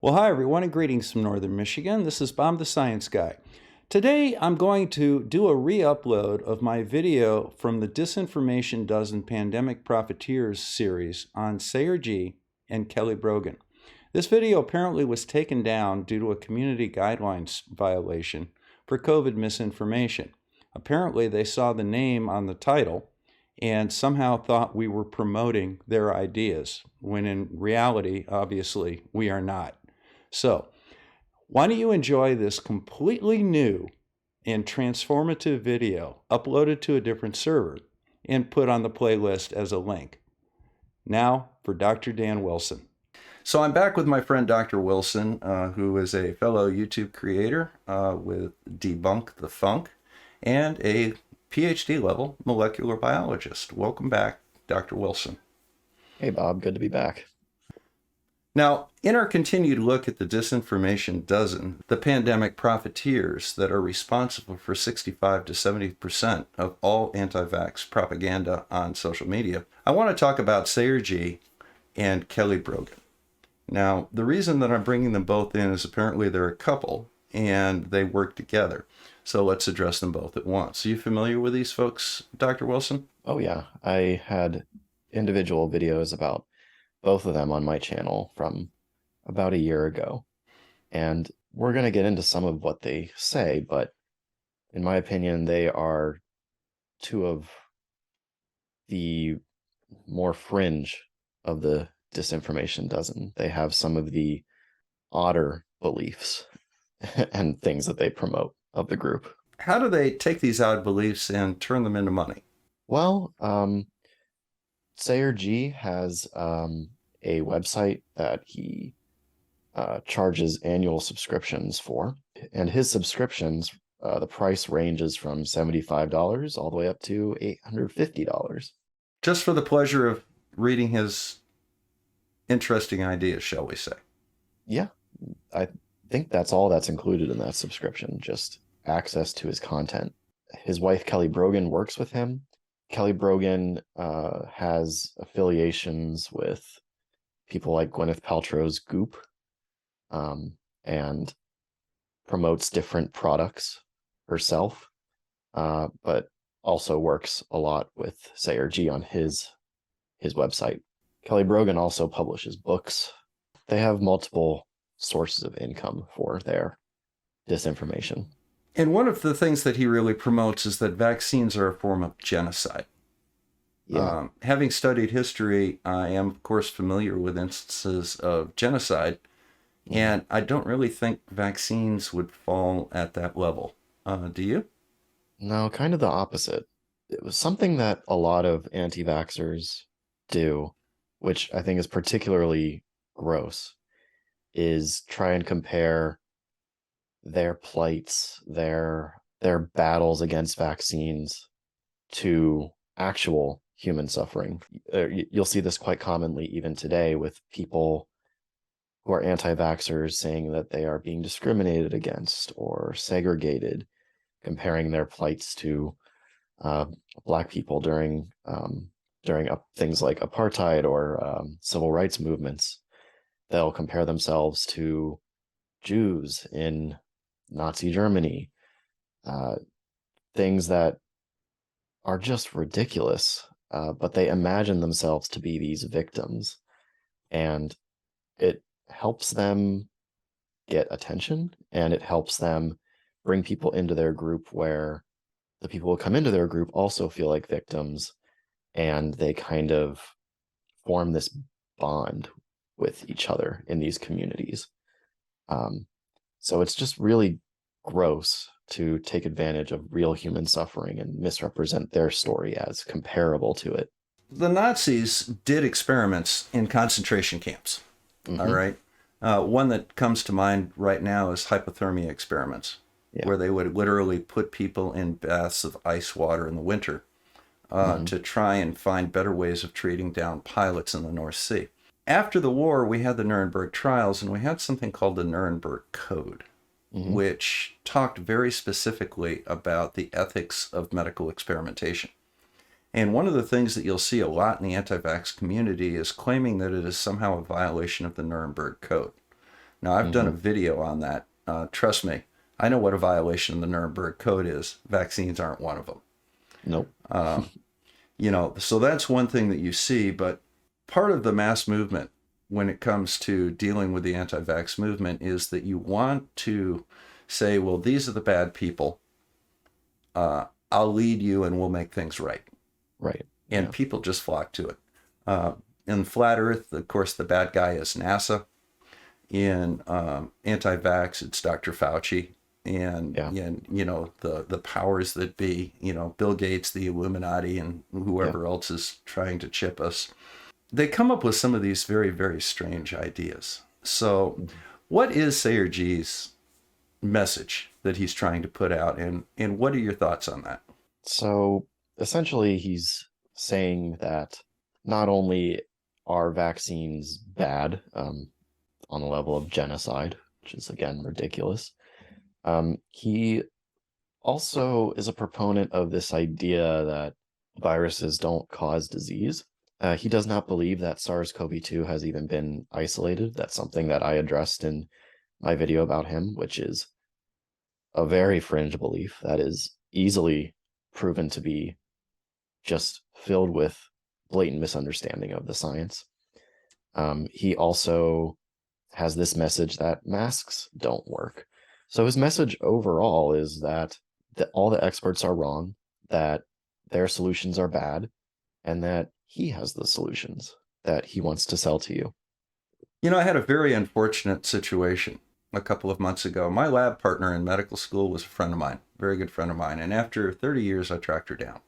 Well, hi everyone, and greetings from Northern Michigan. This is Bob the Science Guy. Today I'm going to do a re-upload of my video from the Disinformation Dozen Pandemic Profiteers series on Sayer G and Kelly Brogan. This video apparently was taken down due to a community guidelines violation for COVID misinformation. Apparently they saw the name on the title and somehow thought we were promoting their ideas, when in reality, obviously, we are not. So, why don't you enjoy this completely new and transformative video uploaded to a different server and put on the playlist as a link. Now for Dr. Dan Wilson. So I'm back with my friend Dr. Wilson, who is a fellow YouTube creator with Debunk the Funk and a PhD level molecular biologist. Welcome back, Dr. Wilson. Hey, Bob. Good to be back. Now, in our continued look at the Disinformation Dozen, the pandemic profiteers that are responsible for 65 to 70% of all anti-vax propaganda on social media, I want to talk about Sayer G and Kelly Brogan. Now, the reason that I'm bringing them both in is apparently they're a couple and they work together. So let's address them both at once. Are you familiar with these folks, Dr. Wilson? Oh, yeah. I had individual videos about both of them on my channel from about a year ago. And we're going to get into some of what they say, but in my opinion, they are two of the more fringe of the Disinformation Dozen. They have some of the odder beliefs and things that they promote of the group. How do they take these odd beliefs and turn them into money? Well, Sayer G has a website that he charges annual subscriptions for, and his subscriptions, the price ranges from $75 all the way up to $850. Just for the pleasure of reading his interesting ideas, shall we say? Yeah, I think that's all that's included in that subscription, just access to his content. His wife, Kelly Brogan, works with him. Kelly Brogan has affiliations with people like Gwyneth Paltrow's Goop, and promotes different products herself, but also works a lot with Sayer G on his website. Kelly Brogan also publishes books. They have multiple sources of income for their disinformation. And one of the things that he really promotes is that vaccines are a form of genocide. Yeah. Having studied history, I am, of course, familiar with instances of genocide, and I don't really think vaccines would fall at that level. Do you? No, kind of the opposite. It was something that a lot of anti-vaxxers do, which I think is particularly gross, is try and compare their plights, their battles against vaccines to actual human suffering. You'll see this quite commonly even today with people who are anti-vaxxers saying that they are being discriminated against or segregated, comparing their plights to Black people during things like apartheid or civil rights movements. They'll compare themselves to Jews in Nazi Germany, things that are just ridiculous, but they imagine themselves to be these victims, and it helps them get attention, and it helps them bring people into their group where the people who come into their group also feel like victims, and they kind of form this bond with each other in these communities. So it's just really gross to take advantage of real human suffering and misrepresent their story as comparable to it. The Nazis did experiments in concentration camps. Mm-hmm. All right. One that comes to mind right now is hypothermia experiments, where they would literally put people in baths of ice water in the winter to try and find better ways of treating down pilots in the North Sea. After the war, we had the Nuremberg trials, and we had something called the Nuremberg Code, which talked very specifically about the ethics of medical experimentation. And one of the things that you'll see a lot in the anti-vax community is claiming that it is somehow a violation of the Nuremberg Code. Now, I've done a Hmm. video on that. Trust me, I know what a violation of the Nuremberg Code is. Vaccines aren't one of them. Nope. So that's one thing that you see, but part of the mass movement when it comes to dealing with the anti-vax movement is that you want to say, well, these are the bad people. I'll lead you and we'll make things right. Right. And Yeah. people just flock to it. In Flat Earth, of course, the bad guy is NASA. In anti-vax, it's Dr. Fauci. And, Yeah. the powers that be, Bill Gates, the Illuminati, and Yeah. whoever else is trying to chip us. They come up with some of these very, very strange ideas. So Mhm. what is Sayer G's message that he's trying to put out, and what are your thoughts on that? So essentially, he's saying that not only are vaccines bad, on the level of genocide, which is again ridiculous, he also is a proponent of this idea that viruses don't cause disease. He does not believe that SARS-CoV-2 has even been isolated. That's something that I addressed in my video about him, which is a very fringe belief that is easily proven to be just filled with blatant misunderstanding of the science. He also has this message that masks don't work. So his message overall is that all the experts are wrong, that their solutions are bad, and that he has the solutions that he wants to sell to you. I had a very unfortunate situation a couple of months ago. My lab partner in medical school was a friend of mine, a very good friend of mine, and after 30 years, I tracked her down.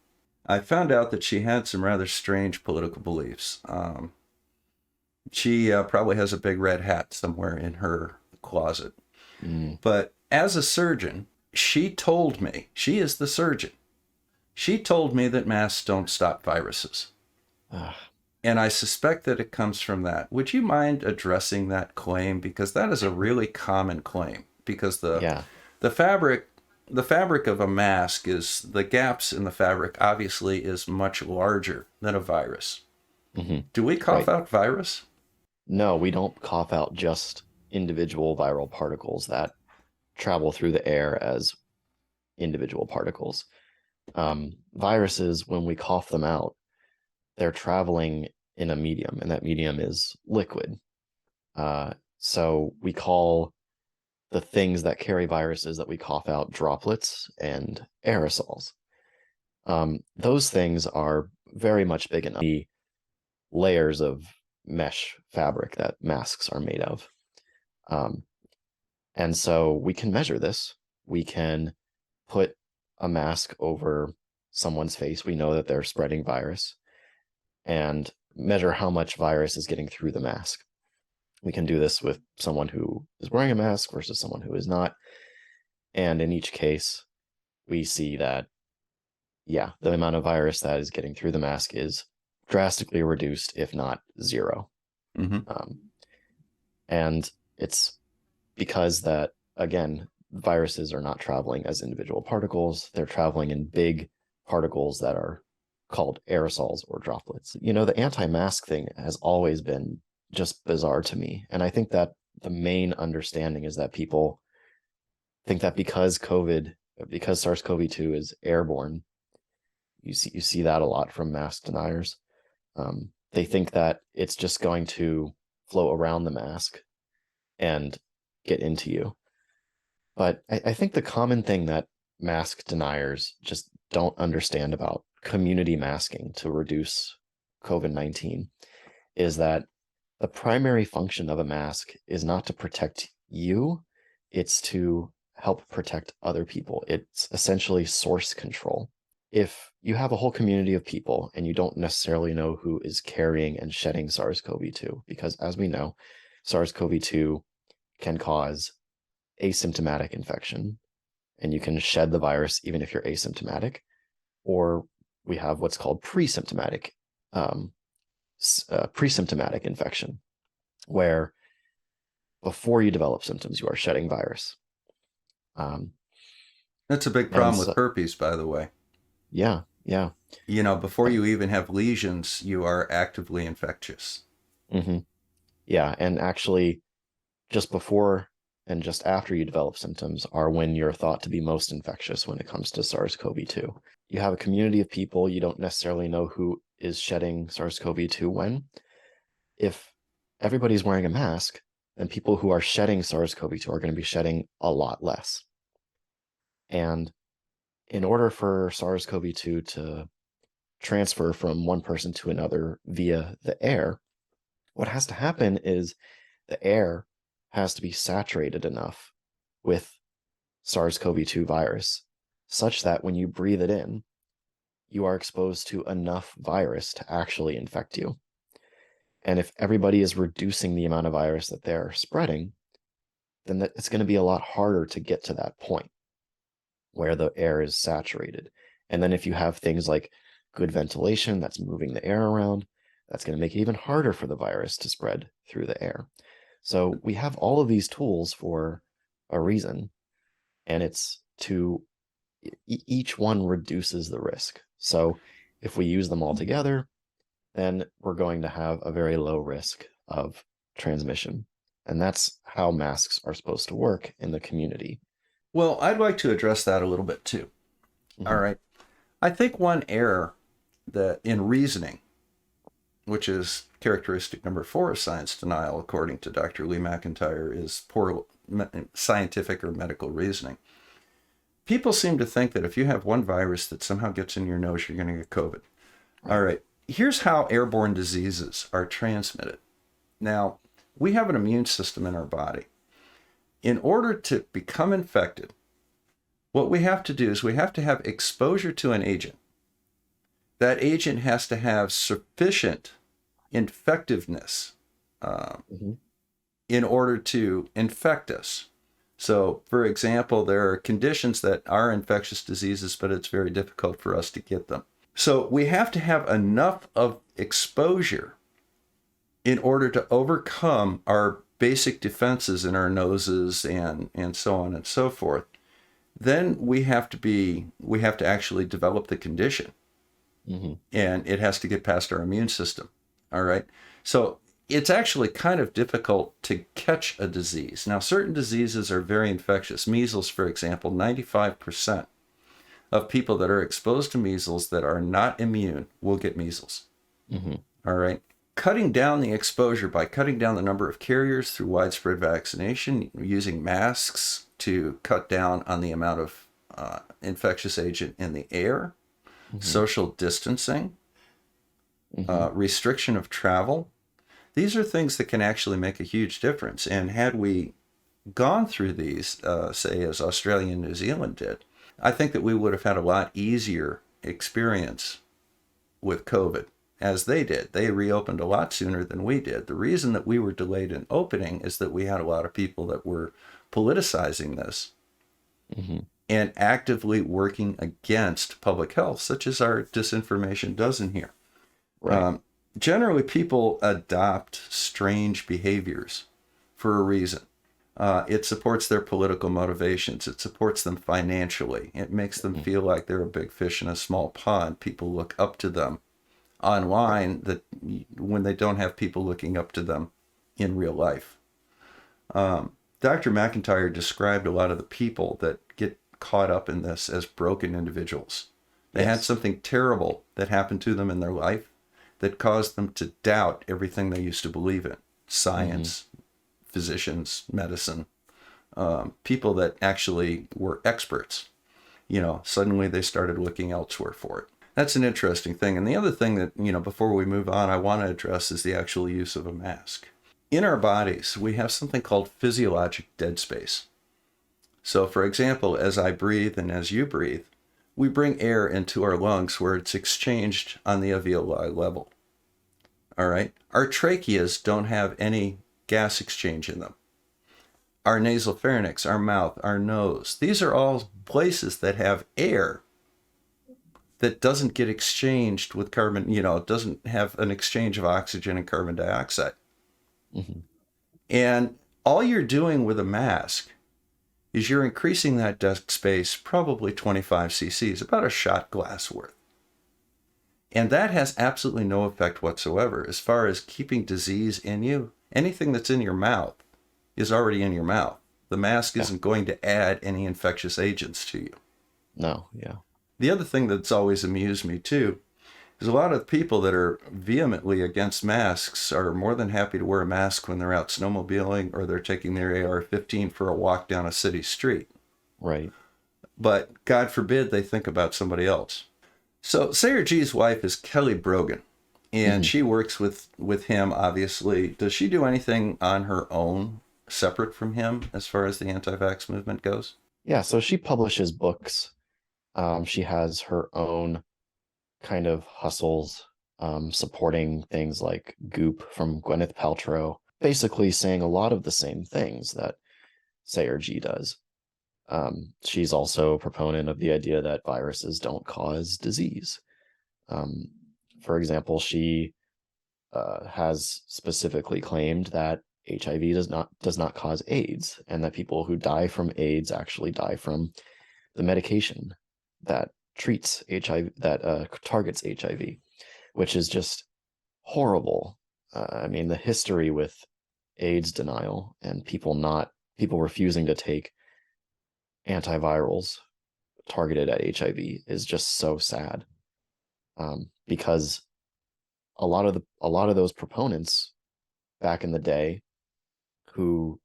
I found out that she had some rather strange political beliefs. She probably has a big red hat somewhere in her closet. Mm. But as a surgeon, she told me, she is the surgeon, she told me that masks don't stop viruses. Uh, And I suspect that it comes from that. Would you mind addressing that claim? Because that is a really common claim. Because yeah. the fabric the fabric of a mask is the gaps in the fabric obviously is much larger than a virus. Hmm. Do we cough Right. out virus? No, we don't cough out just individual viral particles that travel through the air as individual particles. Viruses, when we cough them out, they're traveling in a medium, and that medium is liquid. So we call the things that carry viruses that we cough out droplets and aerosols. Those things are very much big enough. The layers of mesh fabric that masks are made of. Um, and so we can measure this. We can put a mask over someone's face. We know that they're spreading virus, and measure how much virus is getting through the mask. We can do this with someone who is wearing a mask versus someone who is not. And in each case, we see that, yeah, the amount of virus that is getting through the mask is drastically reduced, if not zero. Mm-hmm. Um, and it's because that, again, viruses are not traveling as individual particles, they're traveling in big particles that are called aerosols or droplets. The anti-mask thing has always been just bizarre to me. And I think that the main understanding is that people think that because SARS-CoV-2 is airborne, you see that a lot from mask deniers. They think that it's just going to float around the mask and get into you. But I think the common thing that mask deniers just don't understand about community masking to reduce COVID-19 is that the primary function of a mask is not to protect you, it's to help protect other people. It's essentially source control. If you have a whole community of people and you don't necessarily know who is carrying and shedding SARS-CoV-2, because as we know, SARS-CoV-2 can cause asymptomatic infection, and you can shed the virus even if you're asymptomatic, or we have what's called um, pre-symptomatic infection, where before you develop symptoms, you are shedding virus. Um, That's a big and problem with so, herpes, by the way. yeah, yeah. Before And, you even have lesions, you are actively infectious. yeah, and actually, just before and just after you develop symptoms are when you're thought to be most infectious when it comes to SARS-CoV-2. You have a community of people, you don't necessarily know who is shedding SARS-CoV-2 when. If everybody's wearing a mask, then people who are shedding SARS-CoV-2 are going to be shedding a lot less. And in order for SARS-CoV-2 to transfer from one person to another via the air, what has to happen is the air has to be saturated enough with SARS-CoV-2 virus such that when you breathe it in, you are exposed to enough virus to actually infect you. And if everybody is reducing the amount of virus that they're spreading, then it's going to be a lot harder to get to that point where the air is saturated. And then if you have things like good ventilation that's moving the air around, that's going to make it even harder for the virus to spread through the air. So we have all of these tools for a reason, and it's to each one reduces the risk. So if we use them all together, then we're going to have a very low risk of transmission. And that's how masks are supposed to work in the community. Well, I'd like to address that a little bit too. All right. I think one error that in reasoning, which is characteristic number 4 of science denial, according to Dr. Lee McIntyre, is poor scientific or medical reasoning. People seem to think that if you have one virus that somehow gets in your nose, you're going to get COVID. Right. All right. Here's how airborne diseases are transmitted. Now, we have an immune system in our body. In order to become infected, what we have to do is we have to have exposure to an agent. That agent has to have sufficient infectiveness in order to infect us. So, for example, there are conditions that are infectious diseases, but it's very difficult for us to get them. So we have to have enough of exposure in order to overcome our basic defenses in our noses and so on and so forth. Then we have to actually develop the condition. And it has to get past our immune system. All right. So it's actually kind of difficult to catch a disease. Now, certain diseases are very infectious. Measles, for example, 95% of people that are exposed to measles that are not immune will get measles. All right. Cutting down the exposure by cutting down the number of carriers through widespread vaccination, using masks to cut down on the amount of infectious agent in the air, social distancing, restriction of travel. These are things that can actually make a huge difference. And had we gone through these, say, as Australia and New Zealand did, I think that we would have had a lot easier experience with COVID as they did. They reopened a lot sooner than we did. The reason that we were delayed in opening is that we had a lot of people that were politicizing this and actively working against public health, such as our disinformation does in here. Right. Generally, people adopt strange behaviors for a reason. It supports their political motivations. It supports them financially. It makes them feel like they're a big fish in a small pond. People look up to them online that when they don't have people looking up to them in real life. Dr. McIntyre described a lot of the people that get caught up in this as broken individuals. They had something terrible that happened to them in their life that caused them to doubt everything they used to believe in. Science, physicians, medicine, people that actually were experts. Suddenly they started looking elsewhere for it. That's an interesting thing. And the other thing that, before we move on, I want to address is the actual use of a mask. In our bodies, we have something called physiologic dead space. So, for example, as I breathe and as you breathe, we bring air into our lungs where it's exchanged on the alveoli level. All right? Our tracheas don't have any gas exchange in them. Our nasal pharynx, our mouth, our nose, these are all places that have air that doesn't get exchanged with carbon, it doesn't have an exchange of oxygen and carbon dioxide. And all you're doing with a mask is you're increasing that dead space probably 25 cc's, about a shot glass worth. And that has absolutely no effect whatsoever as far as keeping disease in you. Anything that's in your mouth is already in your mouth. The mask Yeah. isn't going to add any infectious agents to you. No, yeah. The other thing that's always amused me too is a lot of people that are vehemently against masks are more than happy to wear a mask when they're out snowmobiling or they're taking their AR-15 for a walk down a city street. Right. But God forbid they think about somebody else. So Sayer G's wife is Kelly Brogan, and she works with him, obviously. Does she do anything on her own separate from him as far as the anti-vax movement goes? Yeah, so she publishes books. She has her own kind of hustles, supporting things like Goop from Gwyneth Paltrow, basically saying a lot of the same things that Sayer G does. She's also a proponent of the idea that viruses don't cause disease. For example, she has specifically claimed that HIV does not cause AIDS, and that people who die from AIDS actually die from the medication that treats HIV, that targets HIV, which is just horrible. I mean, the history with AIDS denial and people refusing to take antivirals targeted at HIV is just so sad, because a lot of those proponents back in the day who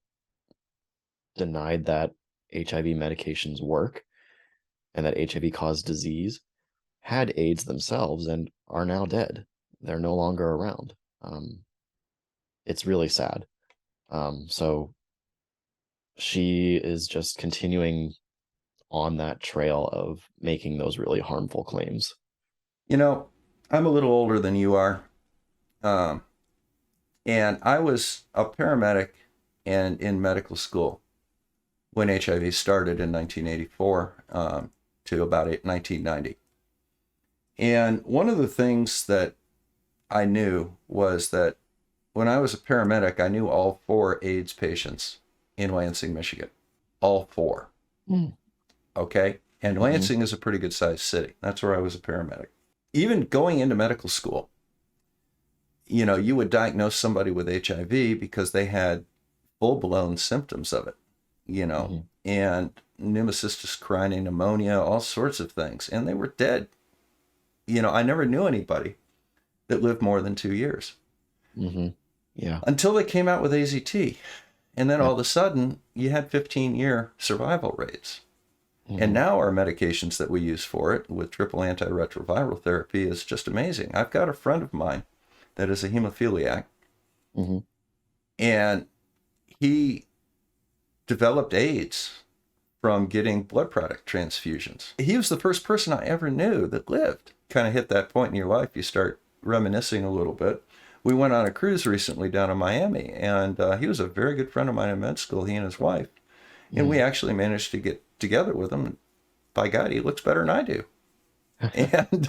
denied that HIV medications work and that HIV caused disease had AIDS themselves and are now dead. They're no longer around. It's really sad. So she is just continuing on that trail of making those really harmful claims. You know, I'm a little older than you are. And I was a paramedic and in medical school when HIV started in 1984 to about 1990. And one of the things that I knew was that when I was a paramedic, I knew all 4 AIDS patients in Lansing, Michigan. All 4. Okay? And Lansing is a pretty good sized city. That's where I was a paramedic. Even going into medical school, you would diagnose somebody with HIV because they had full-blown symptoms of it, and pneumocystis carinii, pneumonia, all sorts of things. And they were dead. I never knew anybody that lived more than 2 years. Yeah. Until they came out with AZT. And then all of a sudden, you had 15-year survival rates. And now our medications that we use for it with triple antiretroviral therapy is just amazing. I've got a friend of mine that is a hemophiliac. And he developed AIDS from getting blood product transfusions. He was the first person I ever knew that lived. Kind of hit that point in your life, you start reminiscing a little bit. We went on a cruise recently down in Miami, and he was a very good friend of mine in med school, he and his wife. And we actually managed to get together with him. By God, he looks better than I do. And,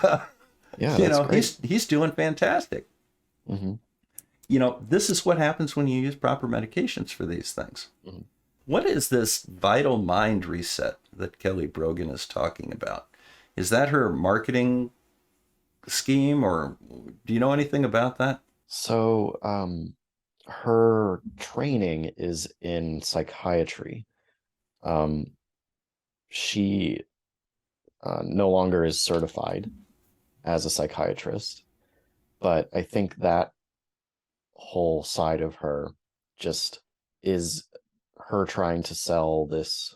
he's doing fantastic. This is what happens when you use proper medications for these things. What is this vital mind reset that Kelly Brogan is talking about? Is that her marketing scheme, or do you know anything about that? So, her training is in psychiatry. She no longer is certified as a psychiatrist, but I think that whole side of her just is her trying to sell this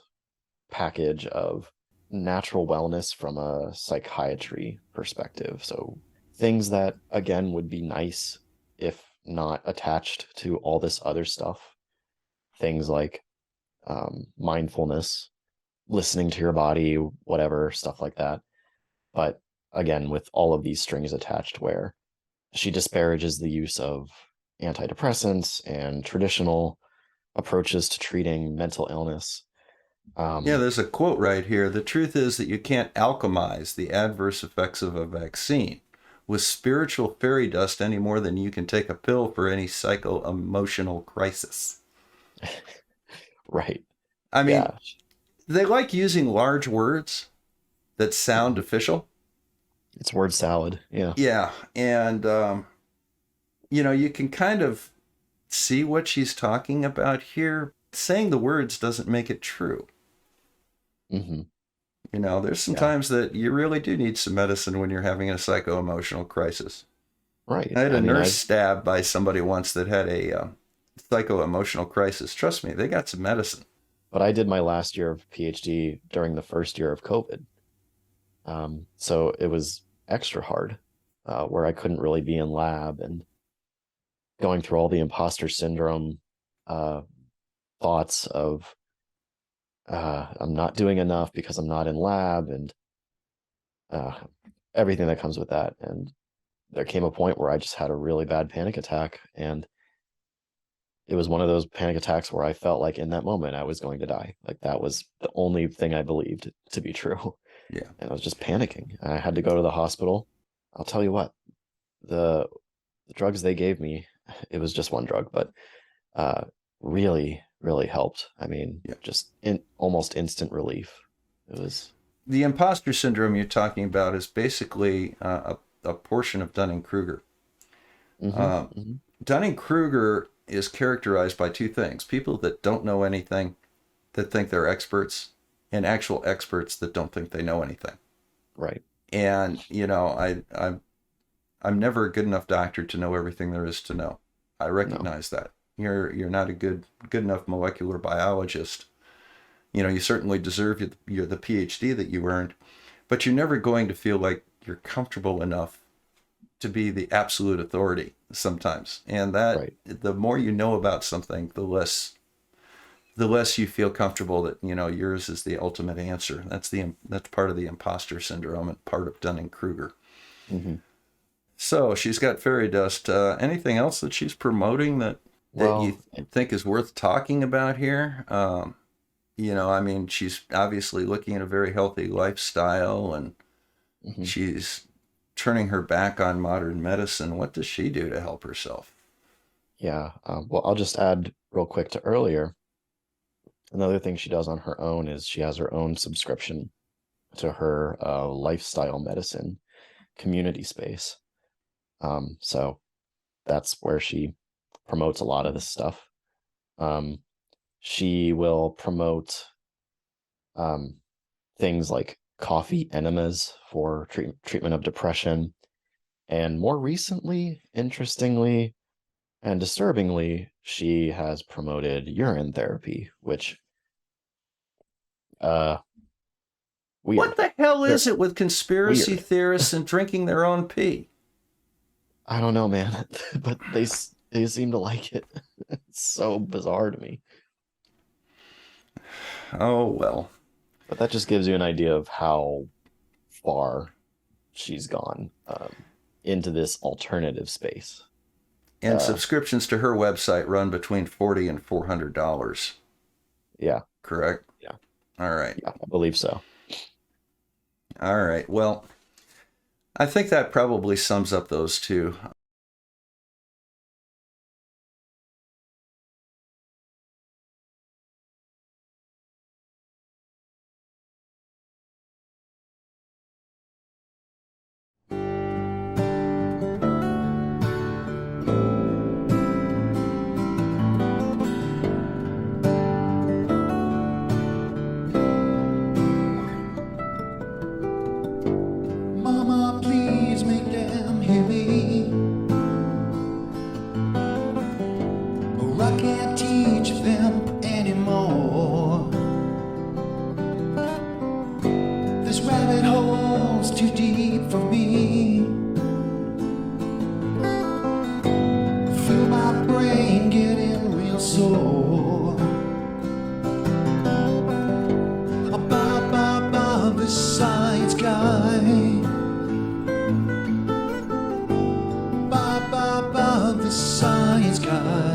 package of natural wellness from a psychiatry perspective. So things that, again, would be nice if not attached to all this other stuff. Things like mindfulness, listening to your body, whatever, stuff like that. But again, with all of these strings attached, where she disparages the use of antidepressants and traditional approaches to treating mental illness. There's a quote right here. The truth is that you can't alchemize the adverse effects of a vaccine with spiritual fairy dust any more than you can take a pill for any psycho-emotional crisis. Right. I mean, they like using large words that sound official. It's word salad. Yeah. Yeah. And, you can kind of see what she's talking about here. saying the words doesn't make it true. Mm-hmm. You know, there's some times that you really do need some medicine when you're having a psycho-emotional crisis. Right. I had a nurse stabbed by somebody once that had a psycho-emotional crisis. Trust me, they got some medicine. But I did my last year of PhD during the first year of COVID. So it was extra hard, where I couldn't really be in lab and going through all the imposter syndrome thoughts of I'm not doing enough because I'm not in lab, and everything that comes with that. And there came a point where I just had a really bad panic attack, and it was one of those panic attacks where I felt like in that moment I was going to die. Like that was the only thing I believed to be true. Yeah. And I was just panicking. I had to go to the hospital. I'll tell you what, the drugs they gave me, it was just one drug, but really, really helped. I mean, just almost instant relief. It was... The imposter syndrome you're talking about is basically a portion of Dunning-Kruger. Dunning-Kruger is characterized by two things: people that don't know anything, that think they're experts, and actual experts that don't think they know anything. Right. And, you know, I'm never a good enough doctor to know everything there is to know. I recognize that. You're not a good enough molecular biologist. You know, you certainly deserve the PhD that you earned, but you're never going to feel like you're comfortable enough to be the absolute authority sometimes. And that the more you know about something, the less you feel comfortable that, you know, yours is the ultimate answer. That's part of the imposter syndrome and part of Dunning-Kruger. Mm-hmm. So she's got fairy dust. Anything else that she's promoting that you think is worth talking about here? You know, I mean, she's obviously looking at a very healthy lifestyle, and she's turning her back on modern medicine. What does she do to help herself? Yeah. Well, I'll just add real quick to earlier. Another thing she does on her own is she has her own subscription to her lifestyle medicine community space. So that's where she promotes a lot of this stuff. She will promote things like coffee enemas for treatment of depression. And more recently, interestingly and disturbingly, she has promoted urine therapy, which weird. What the hell is it with conspiracy theorists and drinking their own pee? I don't know, man, but they seem to like it. It's so bizarre to me. Oh, well. But that just gives you an idea of how far she's gone into this alternative space. And subscriptions to her website run between $40 and $400. Yeah. Correct? Yeah. All right. Yeah, I believe so. All right. Well, I think that probably sums up those two. Mama, please make them hear me, or I can't teach them anymore. This rabbit hole's too deep for me. Feel my brain getting real sore. About this science guy. About this science guy.